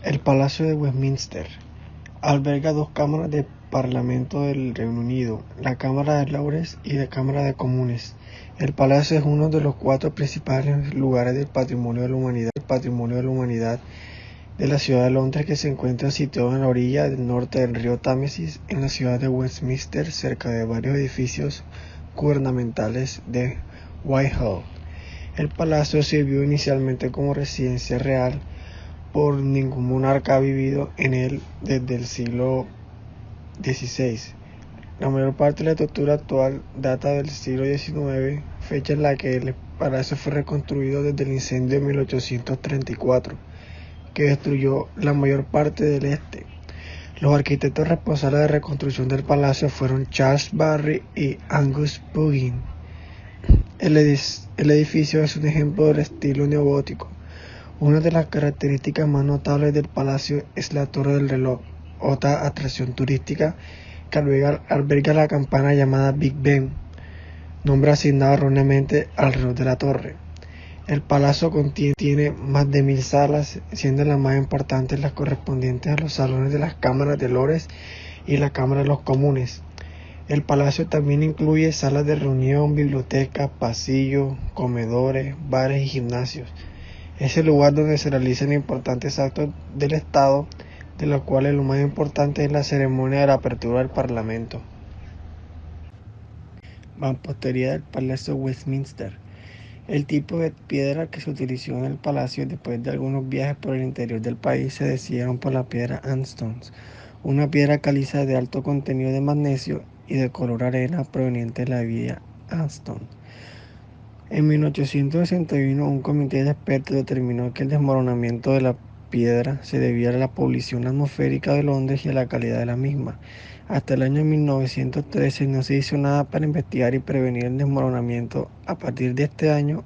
El Palacio de Westminster alberga dos cámaras de Parlamento del Reino Unido, la Cámara de Lores y la Cámara de Comunes. El palacio es uno de los 4 principales lugares del patrimonio de la humanidad de la ciudad de Londres, que se encuentra situado en la orilla del norte del río Támesis, en la ciudad de Westminster, cerca de varios edificios gubernamentales de Whitehall. El palacio sirvió inicialmente como residencia real, por ningún monarca ha vivido en él desde el siglo XVI. La mayor parte de la estructura actual data del siglo XIX, fecha en la que el palacio fue reconstruido desde el incendio de 1834, que destruyó la mayor parte del este. Los arquitectos responsables de la reconstrucción del palacio fueron Charles Barry y Angus Buggin. El edificio es un ejemplo del estilo neogótico. Una de las características más notables del palacio es la Torre del Reloj, otra atracción turística que alberga la campana llamada Big Ben, nombre asignado erróneamente al reloj de la torre. El palacio tiene más de 1000 salas, siendo las más importantes las correspondientes a los salones de las cámaras de Lores y la Cámara de los Comunes. El palacio también incluye salas de reunión, bibliotecas, pasillos, comedores, bares y gimnasios. Es el lugar donde se realizan importantes actos del Estado, de los cuales lo más importante es la ceremonia de la apertura del Parlamento. Mampostería del Palacio Westminster. El tipo de piedra que se utilizó en el palacio después de algunos viajes por el interior del país se decidieron por la piedra Sandstone, una piedra caliza de alto contenido de magnesio y de color arena proveniente de la villa Sandstone. En 1861, un comité de expertos determinó que el desmoronamiento de la piedra se debía a la polución atmosférica de Londres y a la calidad de la misma. Hasta el año 1913 no se hizo nada para investigar y prevenir el desmoronamiento. A partir de este año,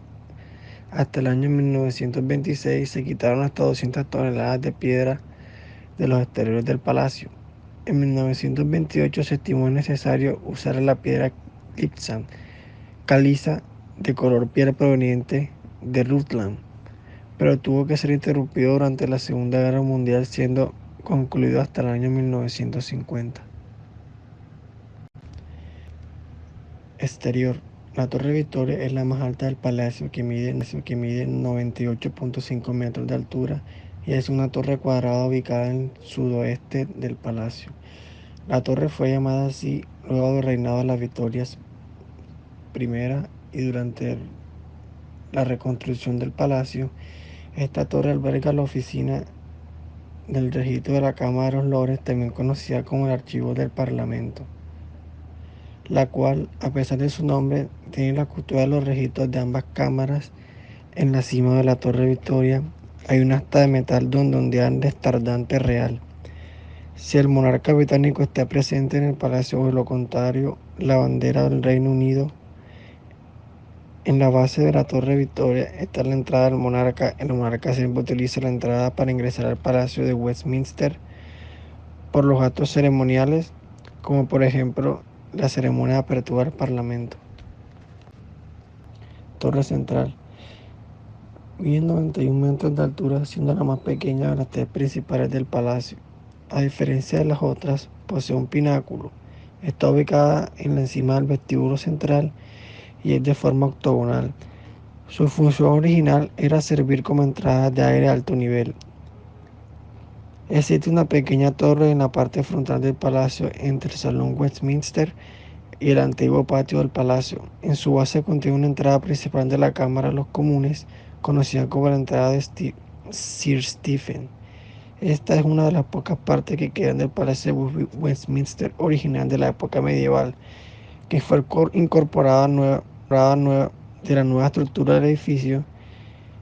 hasta el año 1926, se quitaron hasta 200 toneladas de piedra de los exteriores del palacio. En 1928 se estimó necesario usar la piedra Clipsal, caliza de color piel proveniente de Rutland, pero tuvo que ser interrumpido durante la Segunda Guerra Mundial, siendo concluido hasta el año 1950. Exterior. La Torre Victoria es la más alta del palacio, que mide 98.5 metros de altura y es una torre cuadrada ubicada en el sudoeste del palacio. La torre fue llamada así luego del reinado de las Victorias I y durante la reconstrucción del palacio. Esta torre alberga la oficina del registro de la Cámara de los Lores, también conocida como el Archivo del Parlamento, la cual, a pesar de su nombre, tiene la custodia de los registros de ambas cámaras. En la cima de la Torre Victoria hay un asta de metal donde ondea el estandarte real. Si el monarca británico está presente en el palacio o de lo contrario, la bandera del Reino Unido. En la base de la Torre Victoria está la entrada del monarca. El monarca siempre utiliza la entrada para ingresar al Palacio de Westminster por los actos ceremoniales, como por ejemplo la ceremonia de apertura del Parlamento. Torre Central. Mide 91 metros de altura, siendo la más pequeña de las 3 principales del palacio. A diferencia de las otras, posee un pináculo. Está ubicada en la encima del vestíbulo central y es de forma octogonal. Su función original era servir como entrada de aire a alto nivel. Existe una pequeña torre en la parte frontal del palacio entre el Salón Westminster y el antiguo patio del palacio. En su base contiene una entrada principal de la Cámara de los Comunes, conocida como la entrada de Sir Stephen. Esta es una de las pocas partes que quedan del Palacio de Westminster original de la época medieval, que fue incorporada de la nueva estructura del edificio,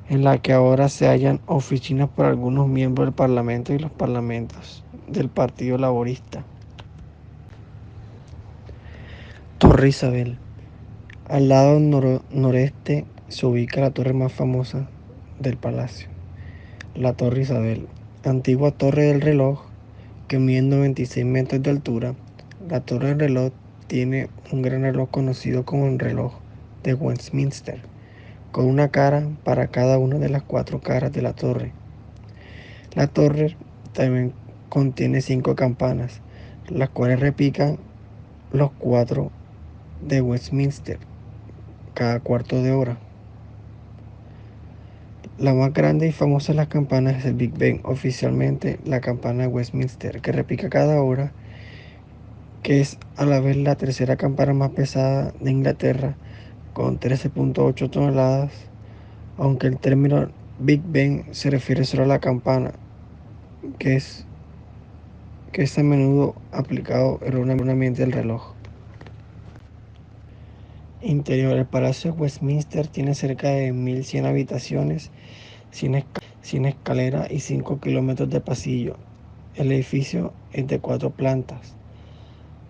en la que ahora se hallan oficinas para algunos miembros del Parlamento y los parlamentos del Partido Laborista. Torre Isabel. Al lado noreste se ubica la torre más famosa del palacio, la Torre Isabel, antigua torre del reloj que mide 96 metros de altura. La torre del reloj tiene un gran reloj conocido como el reloj de Westminster, con una cara para cada una de las 4 caras de la torre. La torre también contiene 5 campanas, las cuales repican los 4 de Westminster cada cuarto de hora. La más grande y famosa de las campanas es el Big Ben, oficialmente la campana de Westminster, que repica cada hora, que es a la vez la tercera campana más pesada de Inglaterra, con 13.8 toneladas, aunque el término Big Ben se refiere solo a la campana, que es a menudo aplicado erróneamente al reloj. Interior. El Palacio de Westminster tiene cerca de 1.100 habitaciones, sin escalera y 5 kilómetros de pasillo. El edificio es de 4 plantas.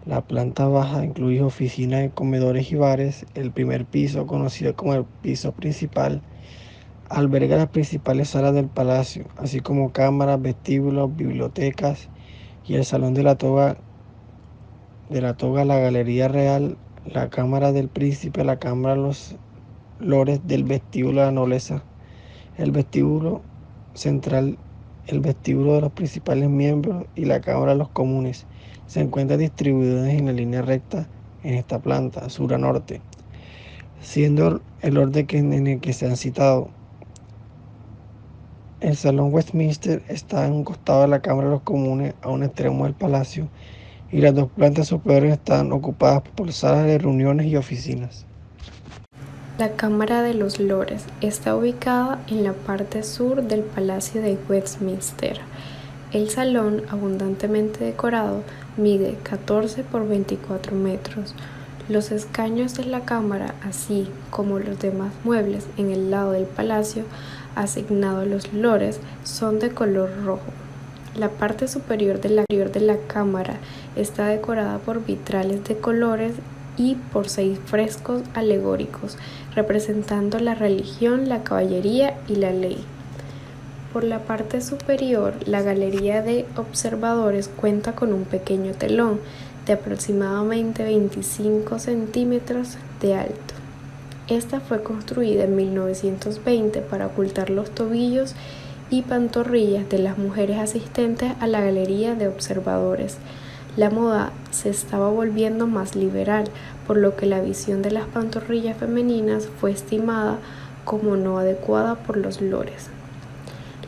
La planta baja incluye oficinas, comedores y bares. El primer piso, conocido como el piso principal, alberga las principales salas del palacio, así como cámaras, vestíbulos, bibliotecas y el salón de la toga, la galería real, la cámara del príncipe, la cámara de los lores, del vestíbulo de la nobleza, el vestíbulo central, el vestíbulo de los principales miembros y la cámara de los comunes. Se encuentran distribuidos en la línea recta en esta planta, sur a norte, siendo el orden en el que se han citado. El Salón Westminster está a un costado de la Cámara de los Comunes, a un extremo del palacio, y las 2 plantas superiores están ocupadas por salas de reuniones y oficinas. La Cámara de los Lores está ubicada en la parte sur del Palacio de Westminster. El salón, abundantemente decorado, mide 14 por 24 metros. Los escaños de la cámara, así como los demás muebles en el lado del palacio asignado a los lores, son de color rojo. La parte superior de la cámara está decorada por vitrales de colores y por 6 frescos alegóricos representando la religión, la caballería y la ley. Por la parte superior, la galería de observadores cuenta con un pequeño telón de aproximadamente 25 centímetros de alto. Esta fue construida en 1920 para ocultar los tobillos y pantorrillas de las mujeres asistentes a la galería de observadores. La moda se estaba volviendo más liberal, por lo que la visión de las pantorrillas femeninas fue estimada como no adecuada por los lores.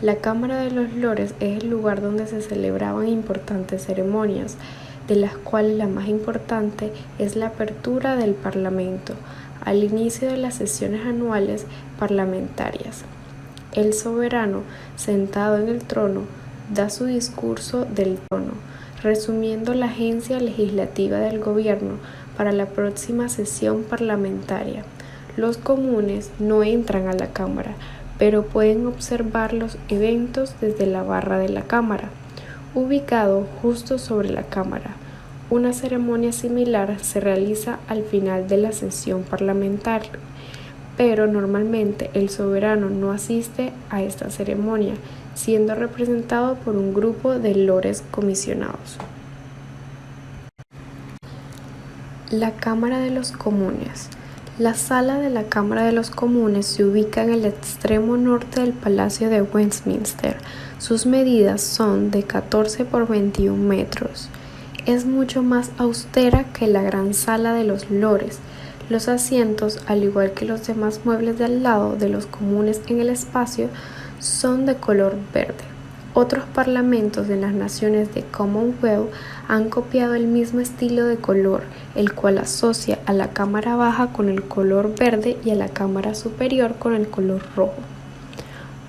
La Cámara de los Lores es el lugar donde se celebraban importantes ceremonias, de las cuales la más importante es la apertura del Parlamento, al inicio de las sesiones anuales parlamentarias. El soberano, sentado en el trono, da su discurso del trono, resumiendo la agencia legislativa del gobierno para la próxima sesión parlamentaria. Los comunes no entran a la Cámara, pero pueden observar los eventos desde la barra de la Cámara, ubicado justo sobre la Cámara. Una ceremonia similar se realiza al final de la sesión parlamentaria, pero normalmente el soberano no asiste a esta ceremonia, siendo representado por un grupo de lores comisionados. La Cámara de los Comunes. La sala de la Cámara de los Comunes se ubica en el extremo norte del Palacio de Westminster. Sus medidas son de 14 por 21 metros. Es mucho más austera que la gran sala de los lores. Los asientos, al igual que los demás muebles de al lado de los comunes en el espacio, son de color verde. Otros parlamentos de las naciones de Commonwealth han copiado el mismo estilo de color, el cual asocia a la cámara baja con el color verde y a la cámara superior con el color rojo.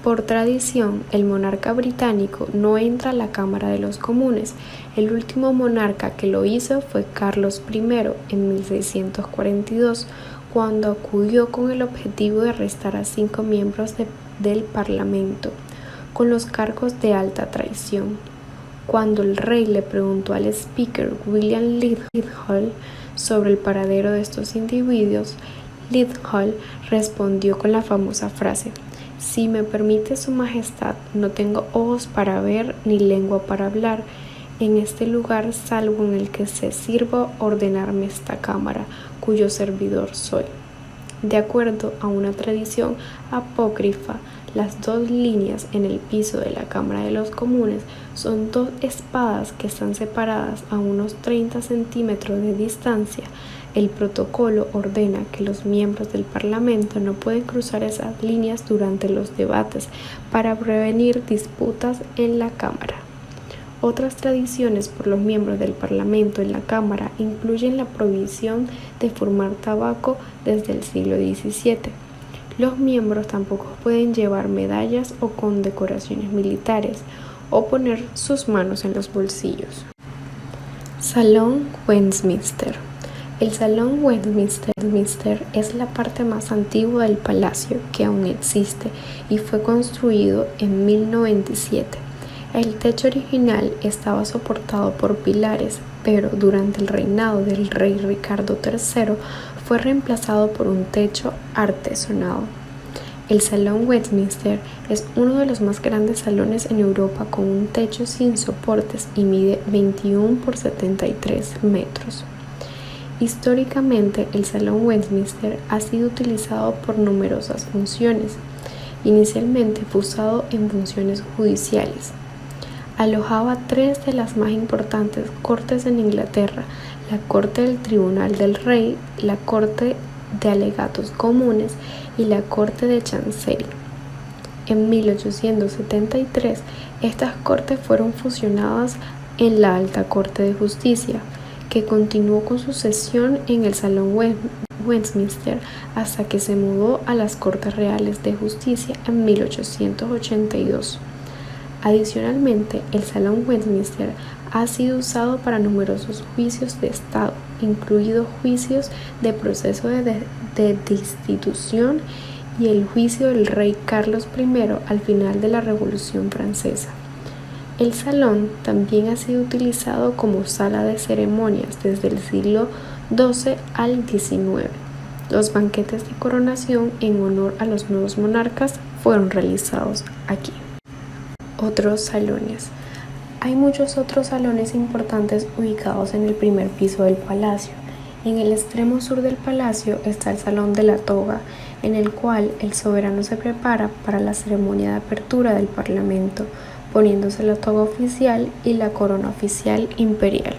Por tradición, el monarca británico no entra a la Cámara de los Comunes. El último monarca que lo hizo fue Carlos I en 1642, cuando acudió con el objetivo de arrestar a 5 miembros del Parlamento con los cargos de alta traición. Cuando el rey le preguntó al speaker William Liddell sobre el paradero de estos individuos, Liddell respondió con la famosa frase: «Si me permite su majestad, no tengo ojos para ver ni lengua para hablar en este lugar, salvo en el que se sirva ordenarme esta cámara, cuyo servidor soy». De acuerdo a una tradición apócrifa, Las dos líneas en el piso de la Cámara de los Comunes son dos espadas que están separadas a unos 30 centímetros de distancia. El protocolo ordena que los miembros del Parlamento no pueden cruzar esas líneas durante los debates para prevenir disputas en la Cámara. Otras tradiciones por los miembros del Parlamento en la Cámara incluyen la prohibición de fumar tabaco desde el siglo XVII. Los miembros tampoco pueden llevar medallas o condecoraciones militares o poner sus manos en los bolsillos. Salón Westminster. El Salón Westminster es la parte más antigua del palacio que aún existe y fue construido en 1097. El techo original estaba soportado por pilares, pero durante el reinado del rey Ricardo III fue reemplazado por un techo artesonado. El Salón Westminster es uno de los más grandes salones en Europa con un techo sin soportes y mide 21 por 73 metros. Históricamente, el Salón Westminster ha sido utilizado por numerosas funciones. Inicialmente fue usado en funciones judiciales. Alojaba tres de las más importantes cortes en Inglaterra: la Corte del Tribunal del Rey, la Corte de Alegatos Comunes y la Corte de Chancería. En 1873, estas cortes fueron fusionadas en la Alta Corte de Justicia, que continuó con su sesión en el Salón Westminster hasta que se mudó a las Cortes Reales de Justicia en 1882. Adicionalmente, el Salón Westminster ha sido usado para numerosos juicios de Estado, incluidos juicios de proceso de destitución y el juicio del rey Carlos I al final de la Revolución Francesa. El salón también ha sido utilizado como sala de ceremonias desde el siglo XII al XIX. Los banquetes de coronación en honor a los nuevos monarcas fueron realizados aquí. Otros salones. Hay muchos otros salones importantes ubicados en el primer piso del palacio. En el extremo sur del palacio está el Salón de la Toga, en el cual el soberano se prepara para la ceremonia de apertura del Parlamento, poniéndose la toga oficial y la corona oficial imperial.